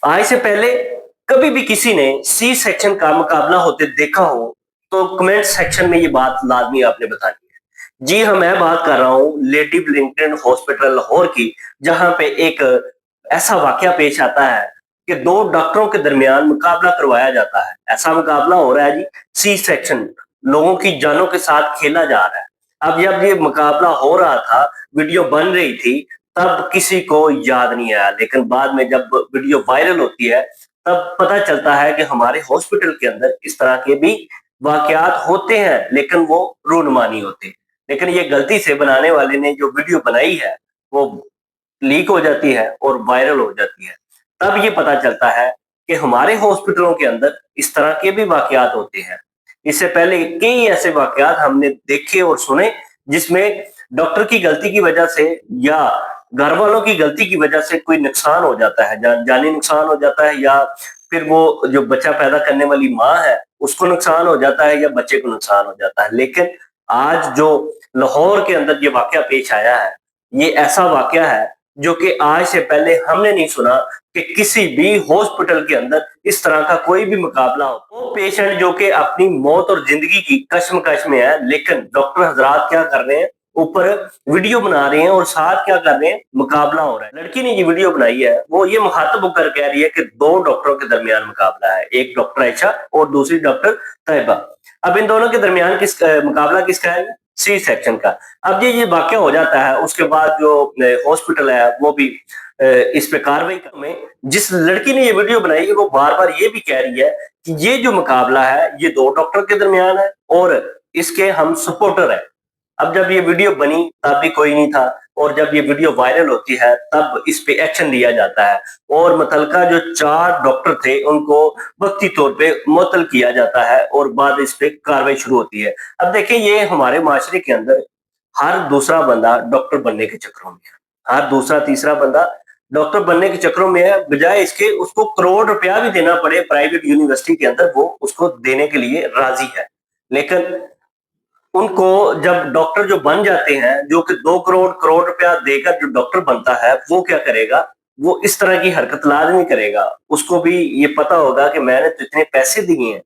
आज से पहले कभी भी किसी ने सी सेक्शन का मुकाबला होते देखा हो तो कमेंट सेक्शन में ये बात लाजमी आपने बतानी है। जी हाँ, मैं बात कर रहा हूँ लेडी ब्लिंगटन हॉस्पिटल लाहौर की, जहां पे एक ऐसा वाकया पेश आता है कि दो डॉक्टरों के दरमियान मुकाबला करवाया जाता है। ऐसा मुकाबला हो रहा है जी, सी सेक्शन, लोगों की जानों के साथ खेला जा रहा है। अब जब ये मुकाबला हो रहा था, वीडियो बन रही थी, तब किसी को याद नहीं आया, लेकिन बाद में जब वीडियो वायरल होती है तब पता चलता है कि हमारे हॉस्पिटल के अंदर इस तरह के भी वाकयात होते हैं, लेकिन वो रूनुमा नहीं होते। लेकिन ये गलती से बनाने वाले ने जो वीडियो बनाई है वो लीक हो जाती है और वायरल हो जाती है। तब ये पता चलता है कि हमारे हॉस्पिटलों के अंदर इस तरह के भी वाकयात होते हैं। इससे पहले कई ऐसे वाकयात हमने देखे और सुने जिसमें डॉक्टर की गलती की वजह से या घर वालों की गलती की वजह से कोई नुकसान हो जाता है, जानी नुकसान हो जाता है, या फिर वो जो बच्चा पैदा करने वाली माँ है उसको नुकसान हो जाता है या बच्चे को नुकसान हो जाता है। लेकिन आज जो लाहौर के अंदर ये वाकया पेश आया है, ये ऐसा वाकया है जो कि आज से पहले हमने नहीं सुना कि किसी भी हॉस्पिटल के अंदर इस तरह का कोई भी मुकाबला हो। वो पेशेंट जो कि अपनी मौत और जिंदगी की कश्मकश में है, लेकिन डॉक्टर हजरात क्या कर रहे हैं, ऊपर वीडियो बना रहे हैं और साथ क्या कर रहे हैं, मुकाबला हो रहा है। लड़की ने ये वीडियो बनाई है, वो ये मुखातब होकर कह रही है कि दो डॉक्टरों के दरमियान मुकाबला है, एक डॉक्टर आयशा और दूसरी डॉक्टर तैयबा। अब इन दोनों के दरमियान मुकाबला किसका है? सी सेक्शन का। अब ये वाक्य हो जाता है, उसके बाद जो हॉस्पिटल है वो भी इस पे कार्रवाई में, जिस लड़की ने ये वीडियो बनाई है वो बार बार ये भी कह रही है कि ये जो मुकाबला है ये दो डॉक्टर के दरमियान है और इसके हम सपोर्टर है। अब जब ये वीडियो बनी तब भी कोई नहीं था, और जब ये वीडियो वायरल होती है तब इस पे एक्शन लिया जाता है और मुतलका जो चार डॉक्टर थे उनको वक्ती तौर पे मुअत्तल किया जाता है और बाद इस पे कार्रवाई शुरू होती है। अब देखिए, ये हमारे माशरे के अंदर हर दूसरा बंदा डॉक्टर बनने के चक्करों में है, हर दूसरा तीसरा बंदा डॉक्टर बनने के चक्करों में है, बजाय इसके उसको करोड़ रुपया भी देना पड़े प्राइवेट यूनिवर्सिटी के अंदर, वो उसको देने के लिए राजी है। लेकिन उनको जब डॉक्टर जो बन जाते हैं, जो कि 2 करोड़ करोड़ रुपया देकर जो डॉक्टर बनता है, वो क्या करेगा? वो इस तरह की हरकत लाज़मी करेगा। उसको भी ये पता होगा कि मैंने तो इतने पैसे दिए हैं,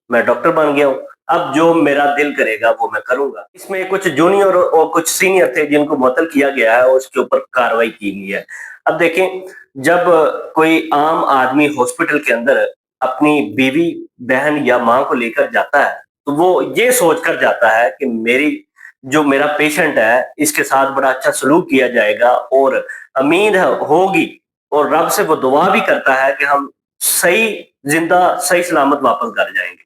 मैं डॉक्टर बन गया हूँ, अब जो मेरा दिल करेगा वो मैं करूँगा। इसमें कुछ जूनियर और कुछ सीनियर थे जिनको मुअत्तल किया गया है और उसके ऊपर कार्रवाई की गई है। अब देखें, जब कोई आम आदमी हॉस्पिटल के अंदर अपनी बीवी, बहन या माँ को लेकर जाता है, तो वो ये सोचकर जाता है कि मेरा पेशेंट है, इसके साथ बड़ा अच्छा सलूक किया जाएगा और उम्मीद है होगी, और रब से वो दुआ भी करता है कि हम सही ज़िंदा, सही सलामत वापस घर जाएँगे।